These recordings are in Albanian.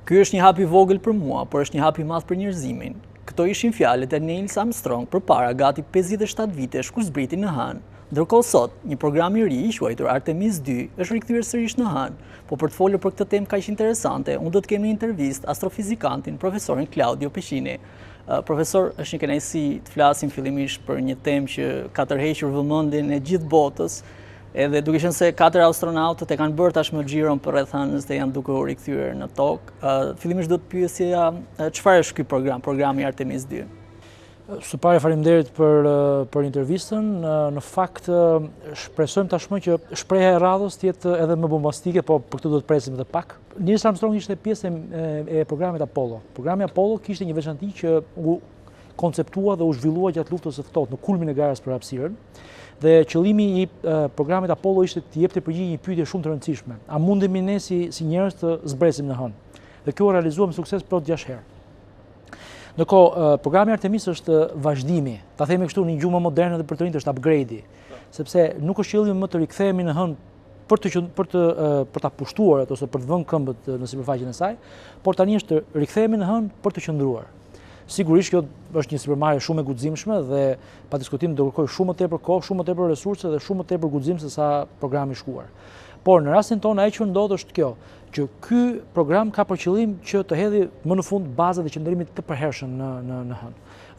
Ky është një hap i vogël për mua, por është një hap i madh për njerëzimin. Këto ishin fjalët e Neil Armstrong përpara gati 57 vitesh kur zbriti në hënë. Ndërkohë sot, një program i ri i quajtur Artemis 2 është rikthyer sërish në hënë. Po për të folur për këtë temë kaq interesante, unë do të kemi një intervistë astrofizikantin, profesorin Claudio Pescini. Profesor, është një kënaqësi të flasim fillimisht për një temë që ka tërhequr vëmendjen e gjithë botës. Edhe duke qenë se 4 astronautët e kanë bërë tashmë xhiron për rreth hënës dhe janë duke u rikthyer në tokë. Fillimisht do të pyesja çfarë është ky program, programi Artemis 2? Së pari faleminderit për intervistën. Në fakt shpresojmë tashmë që shpreha e radhës të jetë edhe më bombastike, po për këtë do të presim edhe pak. Neil Armstrong ishte pjesë e programit Apollo. Programi Apollo kishte një veçanti që u konceptua dhe u zhvillua gjatë luftës së ftohtë në kulmin e garës për hapësirën. Dhe qëllimi i programit Apollo ishte të jepte përgjigje një pyetje shumë të rëndësishme. A mundemi ne si njerëz të zbresim në hënë? Dhe kjo u realizua me sukses plot 6 herë. Ndërkohë, programi Artemis është vazhdimi, ta themi kështu në një gjuhë më moderne dhe për të rinjtë është upgrade, sepse nuk është qëllimi më të rikthehemi në hënë për ta pushtuar ose për të vënë këmbët në sipërfaqen e saj, por tani është të rikthehemi në hënë për të qëndruar. Sigurisht kjo është një sipërmarrje shumë e guximshme dhe pa diskutim do kërkojë shumë më tepër kohë, shumë më tepër resurse dhe shumë më tepër guxim se sa programi i shkuar. Por në rastin tonë ajo që ndodh është kjo, që ky program ka për qëllim që të hedhë më në fund bazat e qëndrimit të përhershëm në hënë.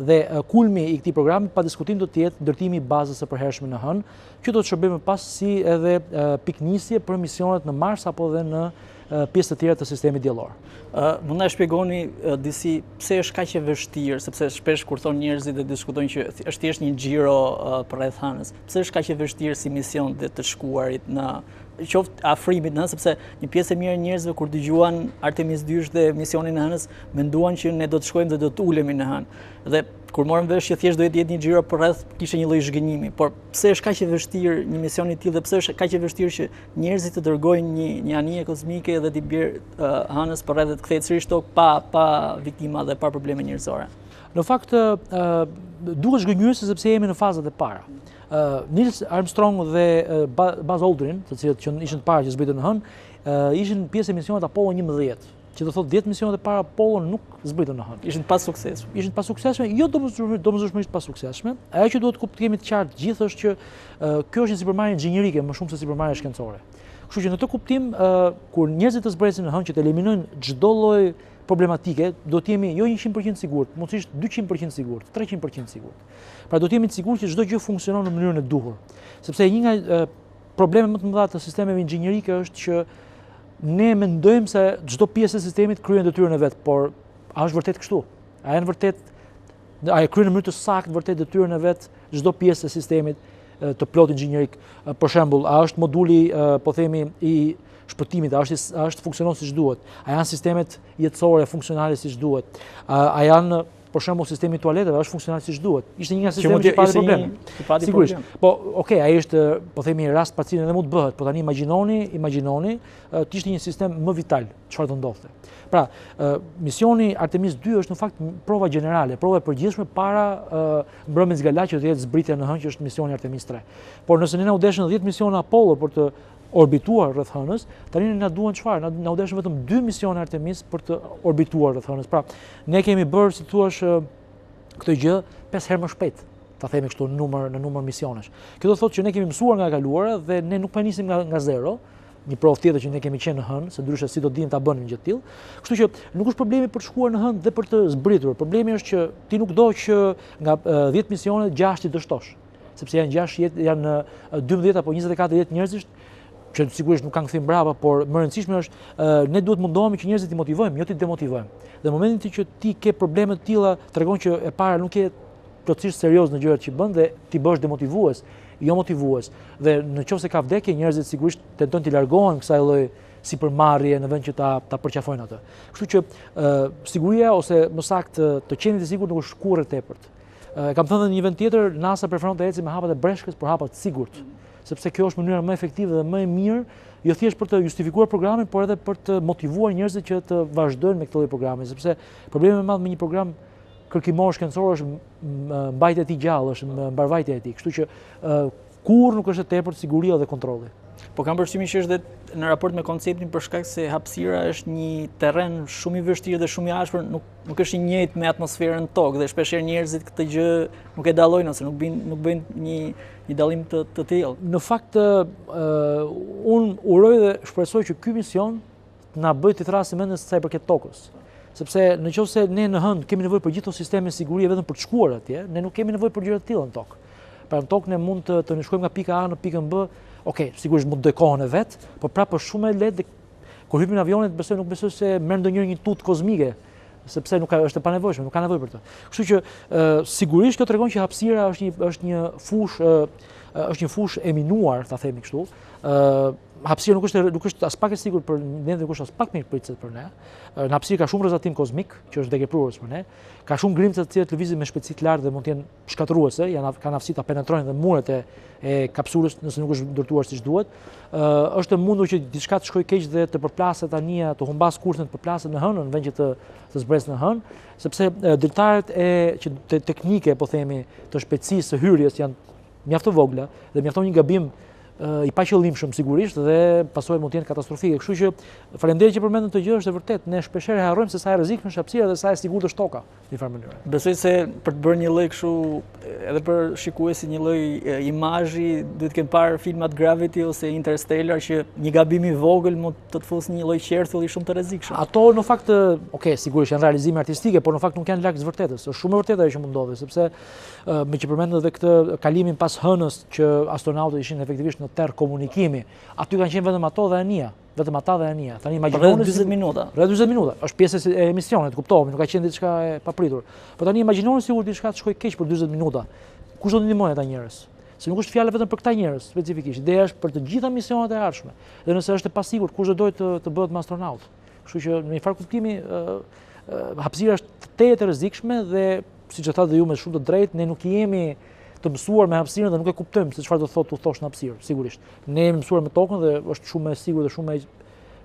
Dhe kulmi i këtij programi pa diskutim do të jetë ndërtimi i bazës së përhershme në hënë, që do të shërbejë më pas si edhe piknisje për misionet në Mars apo edhe në pjesë të tjera të sistemit diellor. Mund na shpjegoni disi pse është kaq e vështirë, sepse shpesh kur thonë njerëzit dhe diskutojnë që është thjesht një xhiro përreth hënës. Pse është kaq e vështirë si mision dhe të shkuarit në qoftë afrimit në hënë, sepse një pjesë e mirë e njerëzve kur dëgjuan Artemis 2 dhe misionin në hënës, menduan që ne do të shkojmë dhe do të ulemi në hënë. Dhe kur morëm vesh që thjesht do jetë një xhiro përreth, kishte një lloj zhgënjimi. Por pse është kaq e vështirë një mision i tillë dhe pse është kaq e vështirë që njerëzit të dërgojnë një anije kozmike dhe t'i bjerë hënës përreth dhe të kthehet sërish tokë pa viktima dhe pa probleme njerëzore? Në fakt duhet zhgënjyese sepse jemi në fazat e para. Neil Armstrong dhe Buzz Aldrin, të cilët që ishin të parë që zbritën në hënë, ishin pjesë e misionit Apollo 11, që do thotë 10 misionet e para Apollo nuk zbritën në hënë. Ishin pa suksesshme. Ishin pa suksesshme, jo domosdoshmërisht pa suksesshme. Ajo që duhet të kemi të qartë gjithë është që kjo është një sipërmarrje inxhinierike më shumë se sipërmarrje shkencore. Kështu që në këtë kuptim, kur njerëzit të zbresin në hënë që të eliminojnë çdo lloj problematike, do të jemi jo 100% sigurt, mundësisht 200% sigurt, 300% sigurt. Pra do të jemi të sigurt që çdo gjë funksionon në mënyrën e duhur. Sepse një nga problemet më të mëdha të sistemeve inxhinierike është që ne mendojmë se çdo pjesë e sistemit kryen detyrën e vet, por a është vërtet kështu? A e kryen në mënyrë të saktë vërtet detyrën e vet çdo pjesë e sistemit të plot inxhinierik? Për shembull, a është moduli, po themi, i shpëtimit, a është funksionon siç duhet? A janë sistemet jetësore funksionale siç duhet? A janë për shembull sistemi i tualeteve është funksional siç duhet? Ishte një nga sistemet që pati probleme. Sigurisht. Po, okay, ai është, po themi, rast pacient edhe mund të bëhet, po tani imagjinoni të ishte një sistem më vital, çfarë do ndodhte. Pra, misioni Artemis 2 është në fakt prova gjenerale, prova e përgjithshme para mbrëmjes gala që do të jetë zbritja në hënë, që është misioni Artemis 3. Por nëse ne na u deshën 10 misiona Apollo për të orbituar rreth hënës, tani na duan çfarë? Na u deshën vetëm 2 misione Artemis për të orbituar rreth hënës. Pra, ne kemi bërë, si thua, këtë gjë 5 herë më shpejt, ta themi kështu në numër misionesh. Kjo do thotë që ne kemi mësuar nga e kaluara dhe ne nuk po nisim nga zero. Një provë tjetër që ne kemi qenë në hënë, se ndryshe si do dimë ta bënim gjë të tillë. Kështu që nuk është problemi për të shkuar në hënë dhe për të zbritur. Problemi është që ti nuk do që nga 10 misione 6 i dështosh, sepse janë 12 apo 24 jetë njerëzish që sigurisht nuk kanë kthim brava, por më rëndësishme është ne duhet mundohemi që njerëzit i motivojmë, jo ti demotivojmë. Dhe në momentin që ti ke probleme të tilla, tregon që e para nuk je plotësisht serioz në gjërat që bën dhe ti bësh demotivues, jo motivues. Dhe nëse ka vdekje, njerëzit sigurisht tentojnë të largohen kësaj lloj sipërmarrje në vend që ta përqafojnë atë. Kështu që siguria ose më saktë të qenit të sigurt nuk është kurrë tepërt. Kam thënë në një vend tjetër, NASA preferon të ecë me hapat e breshkës për hapat të sigurt, sepse kjo është mënyra më efektive dhe më e mirë, jo thjesht për të justifikuar programin, por edhe për të motivuar njerëzit që të vazhdojnë me këtë lloj programi, sepse problemi më madh me një program kërkimor shkencor është mbajtja e tij gjallë, është mbarvajtja e tij. Kështu që kurrë nuk është e tepërt siguria dhe kontrolli. Po kam përshtypjen që është në raport me konceptin për shkak se hapësira është një terren shumë i vështirë dhe shumë i ashpër, nuk është i njëjtë me atmosferën tokë dhe shpeshherë njerëzit këtë gjë nuk e dallojnë ose nuk bëjnë një dallim të tillë. Në fakt, unë uroj dhe shpresoj që ky mision na bëj të thrasim mendjen sa i përket tokës. Sepse nëse ne në hënd kemi nevojë për gjithë këto sisteme sigurie vetëm për të shkuar atje, ne nuk kemi nevojë për gjëra të tilla në tokë. Pra në tokë ne mund të shkojmë nga pika A në pikën B, sigurisht mund të doj kohën e vet, por prapë është shumë e lehtë kur hypim në avionit, nuk besoj se merr ndonjëherë një tutë kozmike, sepse është e panevojshme, nuk ka nevojë për të. Kështu që sigurisht kjo tregon që hapësira është një fushë e minuar, ta themi kështu. Hapësira nuk është as pak e sigurt për ne, nuk është as pak mirë pritset për ne. Në hapësirë ka shumë rrezatim kozmik, që është dekeprues për ne. Ka shumë grimca të cilët lëvizin me shpejtësi të lartë dhe mund të jenë shkatërruese, kanë aftësi ta penetrojnë dhe muret e kapsulës nëse nuk është ndërtuar siç duhet. Është e mundur që diçka të shkojë keq dhe të përplaset anija, të humbas kursin, të përplaset në hënë, në vend që të zbresë në hënë, sepse dritaret teknike, po themi, të shpejtësisë së hyrjes janë mjaft të vogla dhe mjafton një gabim i paqëllimshëm sigurisht dhe pasojat mund të jenë katastrofike. Kështu që faleminderit që përmendën këtë gjë, është e vërtet, ne shpeshherë harrojmë se sa e rrezikshme është hapësira dhe sa e sigurt është toka në një farë mënyrë. Besoj se për të bërë një lloj kështu edhe për shikuesit një lloj imazhi, duhet të kenë parë filmat Gravity ose Interstellar që një gabim i vogël mund të fusë një lloj qerthulli shumë të rrezikshëm. Ato në fakt, sigurisht janë realizime artistike, por në fakt nuk janë larg të vërtetës. Është shumë e vërtetë ajo që mund ndodhi, sepse me që përmendën edhe këtë kalimin pas hënës që astronautët ishin efektivisht në terr komunikimi, aty kanë qenë vetëm ato dhe Ania, vetëm ata dhe Ania. Tani imagjinoni 40 minuta. Rreth 40 minuta. Është pjesë e emisionit, kuptohemi, nuk ka qenë diçka e papritur. Por tani imagjinoni sikur diçka të shkojë keq për 40 minuta. Kush do të ndihmojë ata njerëz? Se nuk është fjala vetëm për këta njerëz specifikisht, ideja është për të gjitha misionet e ardhshme. Dhe nëse është e pasigurt, kush do dojë të bëhet me astronaut. Kështu që në një farë kuptimi hapësira është tejet e rrezikshme dhe siç e thatë dhe ju me shumë të drejtë, ne nuk jemi të mësuar me hapësirën dhe nuk e kuptojmë se çfarë do thotë të thosh në hapësirë, sigurisht. Ne jemi mësuar me tokën dhe është shumë e sigurt dhe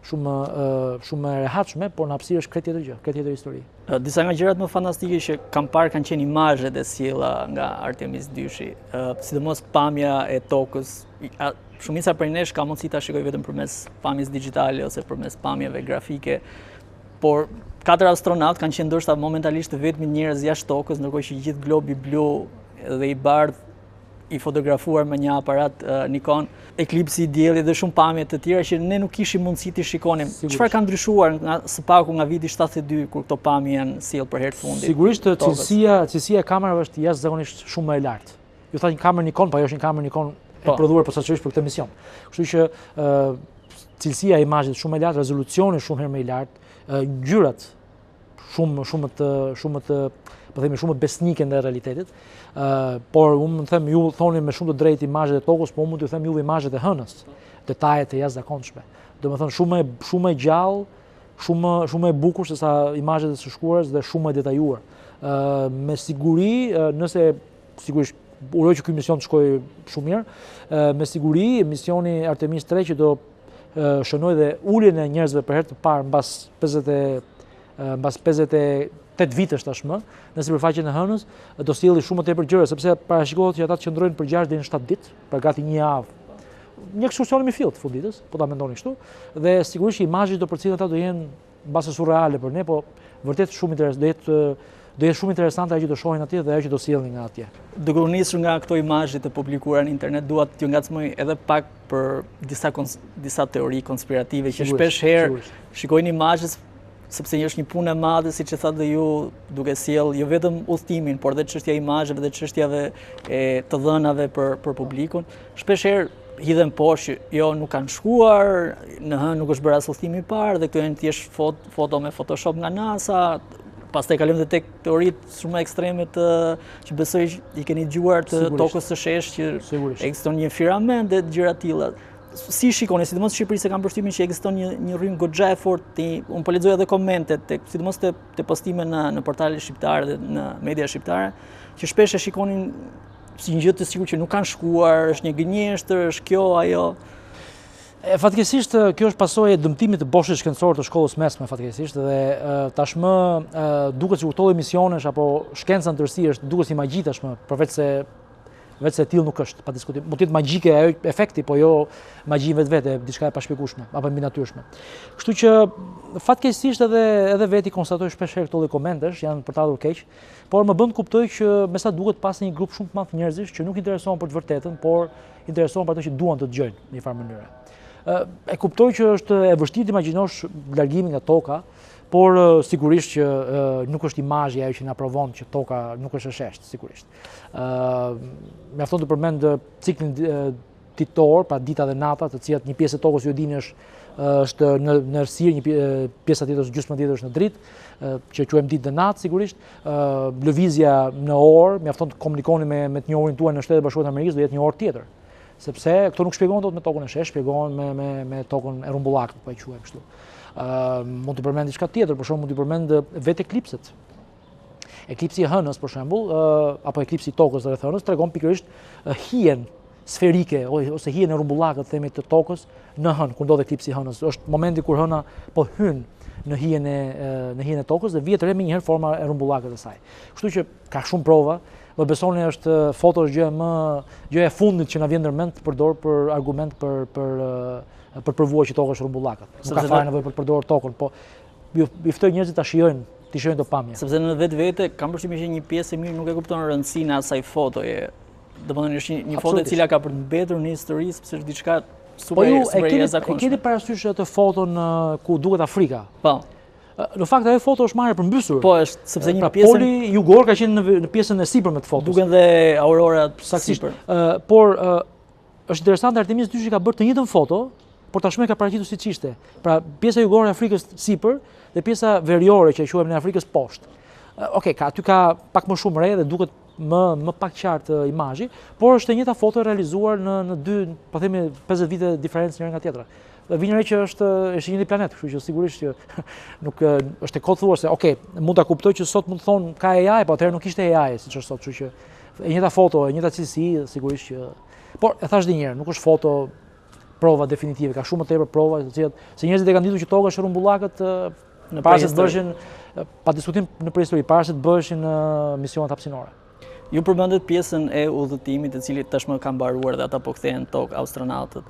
shumë e rehatshme, por në hapësirë është krejt tjetër gjë, krejt tjetër histori. Disa nga gjërat më fantastike që kam parë kanë qenë imazhet e sjella nga Artemis 2-shi, sidomos pamja e tokës. Shumica prej nesh ka mundësi ta shikoj vetëm përmes pamjes digjitale ose përmes pamjeve grafike, por 4 astronautë kanë qenë ndoshta momentalisht të vetmit njerëz jashtë tokës, ndërkohë që gjithë globi blu dhe i bardhë i fotografuar me një aparat Nikon, eklipsi i diellit dhe shumë pamje të tjera që ne nuk kishim mundësi të shikonim. Çfarë ka ndryshuar së paku nga viti 72 kur këto pamje janë sjell për herë të fundit? Sigurisht cilësia e kamerave është jashtëzakonisht shumë më e lartë. Ju tha një kamerë Nikon, po ajo është një kamerë Nikon e prodhuar posaçërisht për këtë mision. Kështu që cilësia e imazhit shumë e lartë, rezolucioni shumë herë më i lartë, ngjyrat shumë të po themi shumë besnike ndaj realitetit. Por unë mund të them, ju thoni me shumë të drejtë imazhet e tokës, por unë mund t'ju them juve imazhet e hënës, detajet e jashtëzakonshme. Domethënë shumë e gjallë, shumë e bukur se sa imazhet e së shkuarës dhe shumë e detajuar. Me siguri, nëse sigurisht uroj që ky mision të shkojë shumë mirë, me siguri misioni Artemis 3 që do shënoj dhe uljen e njerëzve për herë të parë mbas 58 vitesh tashmë në sipërfaqen e hënës, do sjellë shumë tepër gjëra, sepse parashikohet që ata të qëndrojnë për 6 deri në 7 ditë, për gati një javë. Një ekskursion me fill të funditës, po ta mendoni kështu, dhe sigurisht imazhet do përcillen ata do jenë mbase surreale për ne, po vërtet shumë interesante, do jetë shumë interesante ajo që do shohin atje dhe ajo që do sjellin nga atje. Duke u nisur nga këto imazhe të publikuara në internet, dua t'ju ngacmoj edhe pak për disa teori konspirative që shpesh herë shikojnë imazhet sepse është një punë e madhe, siç e thatë dhe ju, duke sjell jo vetëm udhëtimin, por edhe çështja e imazheve dhe çështjave të dhënave për publikun. Shpesh herë hidhen poshtë që jo nuk kanë shkuar, në hënë nuk është bërë as udhëtimi i parë dhe këto janë thjesht foto me Photoshop nga NASA. Pastaj kalojmë tek teoritë shumë ekstreme që besoj i keni dëgjuar të tokës së sheshtë që ekziston një firament dhe gjëra të tilla. Si shikoni, sidomos në Shqipëri se kam përshtypjen që ekziston një rrymë goxha e fortë, unë po lexoj edhe komentet, sidomos te postime në portalet shqiptare dhe në media shqiptare, që shpesh e shikonin si një gjë të sigurt që nuk kanë shkuar, është një gënjeshtër, është kjo ajo. Fatkeqësisht kjo është pasojë e dëmtimit të boshit shkencor të shkollës mesme fatkeqësisht dhe tashmë duket sikur këto emisionesh apo shkenca në tërësi është duket si magji tashmë, përveç se vetë se tillë nuk është, pa diskutim. Mund të jetë magjike ajo efekti, po jo magji vetvete, diçka e pashpjegueshme apo mbi natyrshme. Kështu që fatkeqësisht edhe veti konstatoj shpesh herë këto lloj komentesh janë për të ardhur keq, por më bën të kuptoj që me sa duket pas një grup shumë të madh njerëzish që nuk interesohen për të vërtetën, por interesohen për ato që duan të dëgjojnë në një farë mënyrë. E kuptoj që është e vështirë të imagjinosh largimin nga toka, por sigurisht që nuk është imazhi ajo që na provon që toka nuk është e sheshtë, sigurisht. Mjafton të përmend ciklin ditor, pra dita dhe nata, të cilat një pjesë e tokës ju dini është në errësirë, një pjesa tjetër është gjysma tjetër është në dritë, që quajmë ditë dhe natë sigurisht. Lëvizja në orë, mjafton të komunikoni me të njohurin tuaj në Shtetet Bashkuara të Amerikës, do jetë një orë tjetër. Sepse këto nuk shpjegohen dot me tokën e sheshtë, shpjegohen me tokën e rrumbullakut, po e quajmë kështu. Mund të përmend diçka tjetër, për shembull mund të përmend vetë eklipset. Eklipsi i hënës për shembull, apo eklipsi i tokës rreth hënës tregon pikërisht hijen sferike ose hijen e rrumbullakut themi të tokës në hënë, kur ndodh eklipsi i hënës. Është momenti kur hëna po hyn në hijen e tokës dhe vihet re më njëherë forma e rrumbullakut të saj. Kështu që ka shumë prova. Më besoni është foto është gjëja e fundit që na vjen ndërmend të përdor për argument për provuar që toka është rrumbullakët. Nuk ka fare nevojë për të përdorur tokën, po i ftoj njerëzit ta shijojnë, të shijojnë to pamje. Sepse në vetvete kam përshtypjen që një pjesë e mirë nuk e kupton rëndësinë e asaj fotoje. Domethënë është një foto e cila ka për të mbetur në histori, sepse është diçka super e jashtëzakonshme. E keni parasysh atë foton ku duket Afrika? Po. Në fakt ajo foto është marrë përmbysur. Po është, sepse një pjesë poli jugor ka qenë në pjesën e sipërme të fotos. Duken dhe aurorat sipër. Por është interesante Artemis dyshi ka bërë të njëjtën foto, por tashmë ka paraqitur siç ishte. Pra pjesa jugore e Afrikës sipër dhe pjesa veriore që e quajmë në Afrikës poshtë. Okej, aty ka pak më shumë re dhe duket më pak qartë imazhi, por është e njëjta foto e realizuar në dy, po themi 50 vite diferencë njëra nga tjetra. Vjen re që është një planet, kështu që sigurisht që nuk është e kot thuar se okay, mund ta kuptoj që sot mund të thonë ka AI, po atëherë nuk ishte AI siç është sot, kështu që e njëjta foto, e njëjta cilësi, sigurisht që por e thash edhe një herë, nuk është foto prova definitive, ka shumë më tepër prova, të cilat se njerëzit e kanë ditur që toka është rrumbullakët para se të bëheshin pa diskutim në prehistori, para se të bëheshin misionet hapësinore. Ju përmendet pjesën e udhëtimit, e cili tashmë ka mbaruar dhe ata po kthehen tokë astronautët.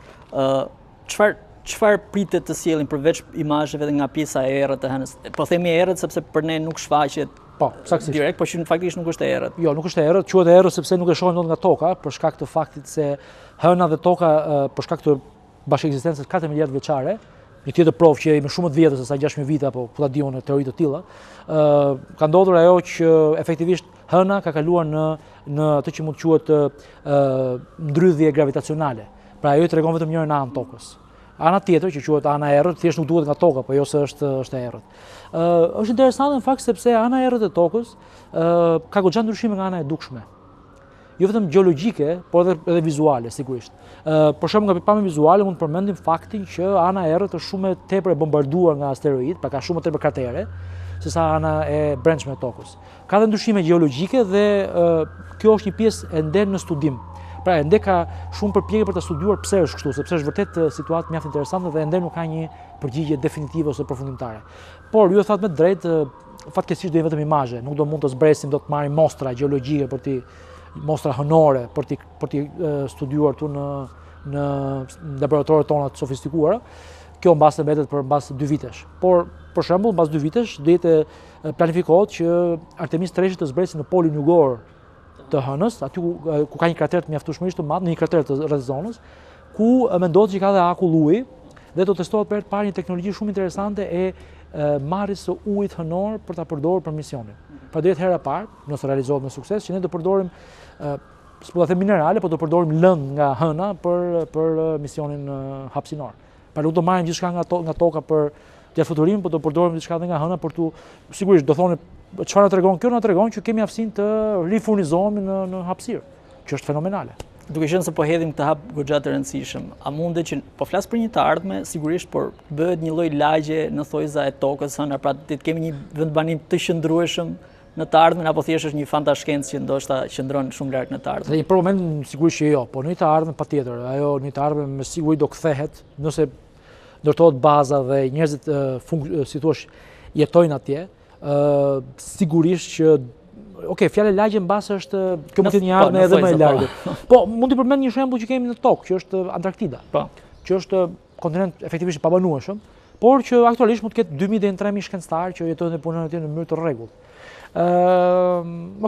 Çfarë pritet të sjellin përveç imazheve nga pjesa e errët e hënës? Po themi errët sepse për ne nuk shfaqet direkt, por që faktikisht nuk është e errët. Jo, nuk është e errët, quhet e errët sepse nuk e shohim dot nga toka, për shkak të faktit se hëna dhe toka për shkak të bashkëekzistencës 4 miliardë vjeçare, një tjetër provë që më shumë të vjetër se sa 6.000 vite apo ku ta diun në teori të tilla, ka ndodhur ajo që efektivisht hëna ka kaluar në atë që mund të quhet ndrydhje gravitacionale. Pra ajo i tregon vetëm njërin anë tokës. Ana tjetër që quhet ana e errët, thjesht nuk duhet nga toka, po jo se është e errët. Është interesante në fakt sepse ana e errët e tokës ka goxha ndryshime nga ana e dukshme. Jo vetëm gjeologjike, por edhe vizuale sigurisht. Për shembull nga pikpamja vizuale mund të përmendim faktin që ana e errët është shumë tepër e bombarduar nga asteroid, pra ka shumë tepër kratere, sesa ana e brendshme e tokës. Ka dhe ndryshime gjeologjike dhe kjo është një pjesë e ende në studim. Pra ende ka shumë përpjekje për të studiuar pse është kështu, sepse është vërtet situatë mjaft interesante dhe ende nuk ka një përgjigje definitive ose përfundimtare. Por ju e thatë me drejtë, fatkeqësisht do jenë vetëm imazhe, nuk do mund të zbresim, do të marrim mostra gjeologjike mostra hënore për të studiuar tu në laboratoret tona të sofistikuara. Kjo mbas mbetet për mbas 2 vitesh. Por për shembull mbas 2 vitesh do jetë planifikohet që Artemis 3 të zbresë në polin jugor të hënës, aty ku ka një krater të mjaftueshmërisht të madh, në një krater të rreth zonës, ku mendohet që ka dhe akull uji dhe do testohet për të parë një teknologji shumë interesante e marrjes së ujit hënor për ta përdorur për misionin. Pra do jetë hera e parë, nëse realizohet me sukses, që ne do përdorim s'po ta them minerale, por do përdorim lëndë nga hëna për misionin hapësinor. Pra nuk do marrim gjithçka nga toka për fluturim, por do përdorim diçka edhe nga hëna për tu sigurisht do thonë çfarë na tregon kjo, na tregon që kemi aftësinë të rifurnizohemi në hapësirë, që është fenomenale. Duke qenë se po hedhim këtë hap goxha të rëndësishëm, a mundet që po flas për një të ardhme, sigurisht, por bëhet një lloj lagje në thojza e tokës hëna, pra të kemi një vendbanim të qëndrueshëm në të ardhmen, apo thjesht është një fantashkencë që ndoshta qëndron shumë larg në të ardhmen? Në një moment sigurisht që jo, por në të ardhmen patjetër, ajo në të ardhmen me siguri do kthehet nëse ndërtohet baza dhe njerëzit si thua jetojnë atje. Sigurisht që Okej, fjala lagje mbas është kjo mund të jetë një ardhmë edhe më e largët. Po, mund të përmend një shembull që kemi në tokë, që është Antarktida. Po. Që është kontinent efektivisht i pabanueshëm, por që aktualisht mund të ketë 2000 deri në 3000 shkencëtarë që jetojnë dhe punojnë atje në mënyrë të rregullt.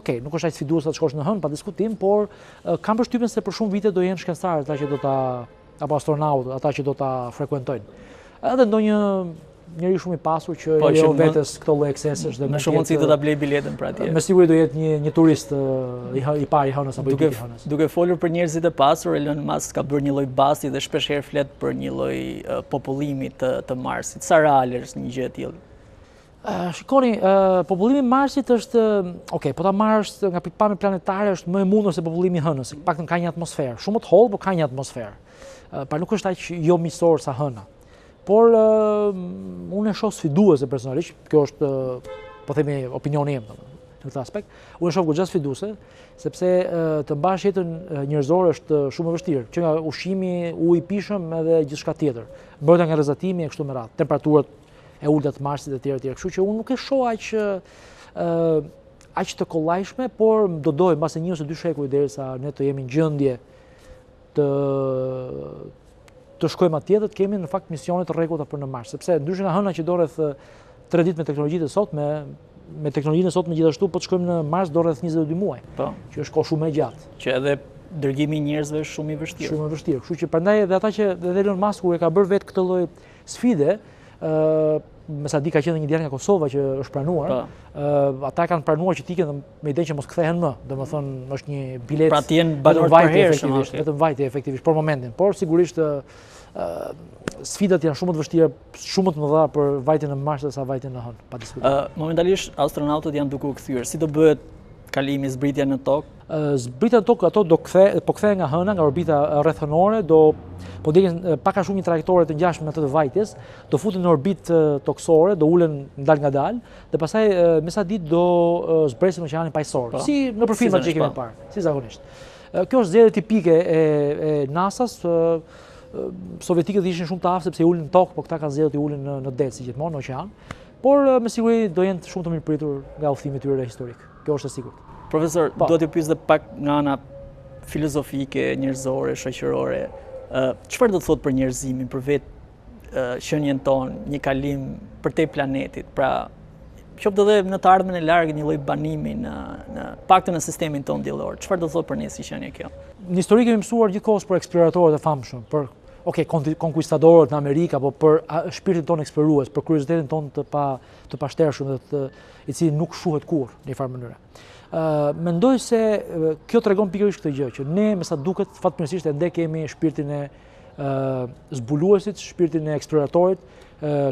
Okej, nuk është aq sfiduese të shkosh në hënë pa diskutim, por kam përshtypjen se për shumë vite do jenë shkencëtarë ata që do ta apo astronautë, ata që do ta frekuentojnë. Edhe ndonjë njëri shumë i pasur që jo vetes këto lloj eksesësh dhe me shumë mundësi do ta blej biletën për atje. Me siguri do jetë një turist i parë i hënës apo i dytë i hënës. Duke folur për njerëzit e pasur, Elon Musk ka bërë një lloj basti dhe shpesh herë flet për një lloj popullimi të Marsit. Sa reale është një gjë e tillë? Shikoni, popullimi i Marsit është, okay, po ta marrësh nga pikpamja planetare është më e mundur se popullimi i hënës. Paktën ka një atmosferë, shumë të hollë, por ka një atmosferë. Pra nuk është aq jo miqësor sa hëna. Por unë e shoh sfiduese personalisht, kjo është po themi opinioni im në këtë aspekt. Unë e shoh goxha sfiduese, sepse të mbash jetën njerëzore është shumë e vështirë, që nga ushqimi, uji i pishëm edhe gjithçka tjetër. Mbrojtja nga rrezatimi e kështu me radhë, temperaturat e ulta të Marsit e tjera. Kështu që unë nuk e shoh aq të kollajshme, por do doj mbas 1 ose 2 shekuj derisa ne të jemi në gjendje të shkojmë atje dhe të kemi në fakt misione të rregullta për në Mars, sepse ndryshe nga hëna që do rreth 3 ditë me teknologjitë e sotme, me teknologjinë e sotme gjithashtu po të shkojmë në Mars do rreth 22 muaj. Po. Që është kohë shumë e gjatë. Që edhe dërgimi i njerëzve është shumë i vështirë. Shumë i vështirë. Kështu që prandaj edhe ata që edhe Elon Musk e ka bërë vetë këtë lloj sfide, me sa di ka qenë një djalë nga Kosova që është pranuar. Ata kanë pranuar që tiken me idenë që mos kthehen më. Domethënë është një bilet. Pra ti janë banor për hershëm, vetëm vajtje efektivisht për momentin. Por sigurisht sfidat janë shumë të vështira, shumë të mëdha për vajtjen në Mars se sa vajtjen në hënë, pa diskutim. Momentalisht astronautët janë duke u kthyer. Si do bëhet kalimi, zbritja në tokë? Zbritja në tokë ato po kthehen nga hëna, nga orbita rrethënore, po degën pak a shumë një trajektore të ngjashme me atë të vajtjes, do futen në orbitë toksore, do ulen ngadalë dhe pastaj me sa ditë do zbresin në oqeanin paqësor. Si në filmat që kemi parë, si zakonisht. Kjo është zgjedhje tipike e NASA-s. Sovjetikët ishin shumë të aftë sepse i ulin në tokë, po këta kanë zgjedhur të ulin në det si gjithmonë në oqean. Por me siguri do jenë shumë të mirëpritur nga udhëtimi i tyre historik. Kjo është e sigurt. Profesor, do t'ju pyes edhe pak nga ana filozofike, njerëzore, shoqërore. Çfarë do të thotë për njerëzimin, për vetë qenien tonë, një kalim përtej planetit? Pra, qoftë edhe në të ardhmen e largët një lloj banimi në paktën në sistemin tonë diellor. Çfarë do të thotë për ne si qenie kjo? Në histori kemi mësuar gjithkohës për eksploratorët e famshëm, për konkuistadorët në Amerikë, apo për shpirtin tonë eksplorues, për kuriozitetin tonë të pashtershëm dhe i cili nuk shuhet kurrë në një farë mënyrë. Mendoj se kjo tregon pikërisht këtë gjë, që ne me sa duket fatmirësisht ende kemi shpirtin e zbuluesit, shpirtin e eksploratorit,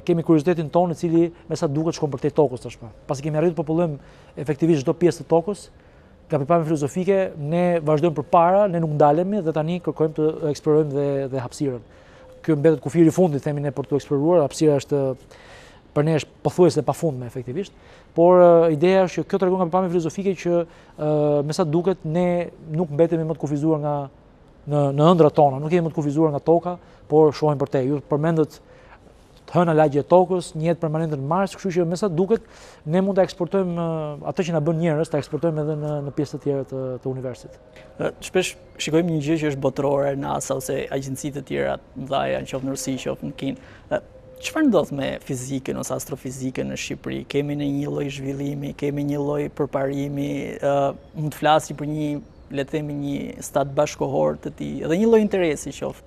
kemi kuriozitetin tonë i cili me sa duket shkon përtej tokës tashmë. Pasi kemi arritur të popullojmë efektivisht çdo pjesë të tokës, nga pikpamja filozofike ne vazhdojmë përpara, ne nuk ndalemi dhe tani kërkojmë të eksplorojmë dhe hapësirën. Ky mbetet kufiri i fundit themi ne për të eksploruar, hapësira është për ne është pothuajse pafundme efektivisht, por ideja është që kjo tregon nga pikpamja filozofike që me sa duket ne nuk mbetemi më të kufizuar nga në ëndrat tona, nuk jemi më të kufizuar nga toka, por shohim përtej. Ju përmendët të hëna lagje e tokës, një jetë permanente në Mars, kështu që me sa duket ne mund ta eksportojmë atë që na bën njerëz, ta eksportojmë edhe në pjesë të tjera të universit. Shpesh shikojmë një gjë që është botërore, NASA ose agjencitë të tjera të mëdha, qoftë në Rusi, qoftë në Kinë. Çfarë ndodh me fizikën ose astrofizikën në Shqipëri? Kemi në një lloj zhvillimi, kemi një lloj përparimi, mund të flasi për një, le të themi, një stat bashkohor të tij, edhe një lloj interesi qoftë.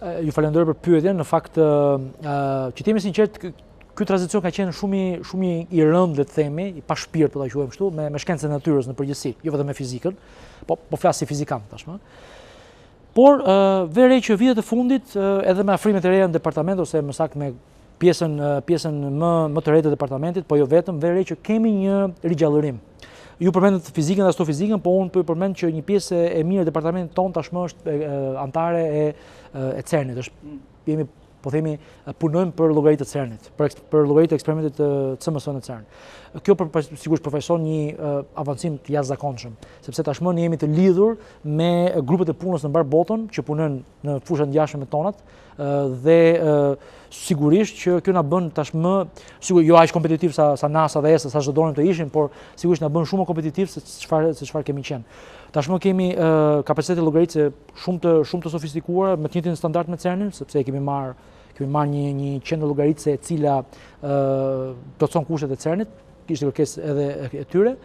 Ju falenderoj për pyetjen. Në fakt, që të jemi sinqert, ky tranzicion ka qenë shumë i rëndë, le të themi, i pa shpirt, po ta quajmë kështu, me shkencën e natyrës në përgjithësi, jo vetëm me fizikën, po flas si fizikant tashmë. Por vere që vitet e fundit, edhe me afrimet e reja në departament ose më saktë me pjesën më të re të departamentit, po jo vetëm, vere që kemi një rigjallërim. Ju përmendët fizikën dhe astrofizikën, po unë po ju përmend që një pjesë e mirë e departamentit tonë tashmë është antare e CERN-it. Jemi, po themi, punojmë për llogaritë të CERN-it, për llogaritë të eksperimentit të CMS në CERN. Kjo sigurisht përfaqëson një avancim të jashtëzakonshëm, sepse tashmë ne jemi të lidhur me grupet e punës në mbar botën që punojnë në fusha të ngjashme me tonat, dhe sigurisht që kjo na bën tashmë, sigurisht jo aq kompetitiv sa NASA dhe ESA, sa çdo donim të ishin, por sigurisht na bën shumë më kompetitiv se çfarë kemi qenë. Tashmë kemi kapacitete llogaritëse shumë të sofistikuara me të njëjtin standard me CERN-in, sepse kemi marrë një qendër llogaritëse e cila plotëson kushtet e CERN-it, kishte kërkesë edhe e tyre.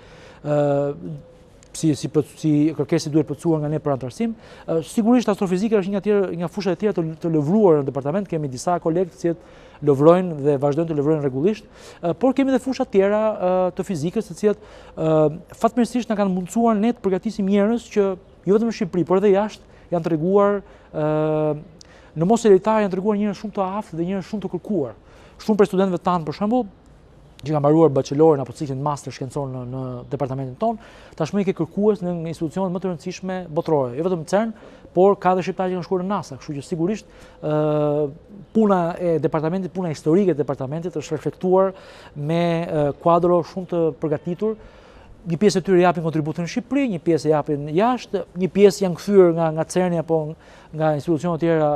Si kërkesë duhet plotësuar nga ne për antarësim. Sigurisht astrofizika është nga fushat e tjera të lëvruara në departament, kemi disa kolegë që lëvrojnë dhe vazhdojnë të lëvrojnë rregullisht, por kemi edhe fusha tjera të fizikës, të cilat fatmirësisht na kanë mundësuar ne të përgatisim njerëz që jo vetëm në Shqipëri, por edhe jashtë janë treguar në mos seritar, janë treguar njerëz shumë të aftë dhe njerëz shumë të kërkuar. Shumë prej studentëve tanë, për shembull, që kanë mbaruar bachelorin apo ciklin master shkencor në departamentin tonë, tashmë i ke kërkues në institucionet më të rëndësishme botërore, jo vetëm CERN, por ka dhe shqiptarë që kanë shkuar në NASA, kështu që sigurisht puna e departamentit, puna historike e departamentit është reflektuar me kuadro shumë të përgatitur. Një pjesë e tyre japin kontributin në Shqipëri, një pjesë e japin jashtë, një pjesë janë kthyer nga CERN-i apo nga institucione tjera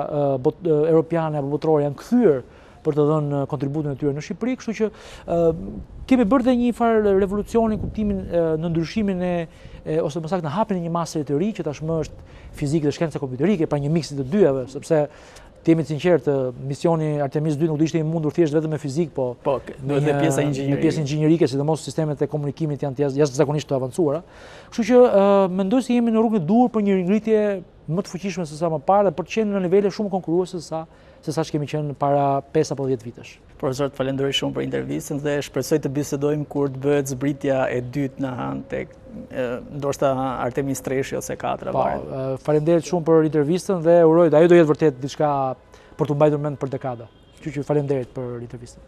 europiane apo botërore, janë kthyer për të dhënë kontributin e tyre në Shqipëri, kështu që kemi bërë dhe një farë revolucioni kuptimin në ndryshimin ose më saktë në hapjen e një mastere të ri që tashmë është fizikë dhe shkenca kompjuterike, pra një miks i të dyave, sepse të jemi të sinqertë, misioni Artemis 2 nuk do ishte i mundur thjesht vetëm me fizikë, po me pjesa inxhinierike, sidomos sistemet e komunikimit janë jashtëzakonisht të avancuara. Kështu që mendoj se jemi në rrugën e duhur për një ngritje më të fuqishme se sa më parë dhe për të qenë në nivele shumë konkurruese se sa që kemi qenë para 5 apo 10 vitesh. Profesor, të falenderoj shumë për intervistën dhe shpresoj të bisedojmë kur të bëhet zbritja e dytë në Han tek ndoshta Artemis 3 ose 4. Faleminderit shumë për intervistën dhe uroj, ajo do jetë vërtet diçka për të mbajtur mend për dekada. Kështu që faleminderit për intervistën.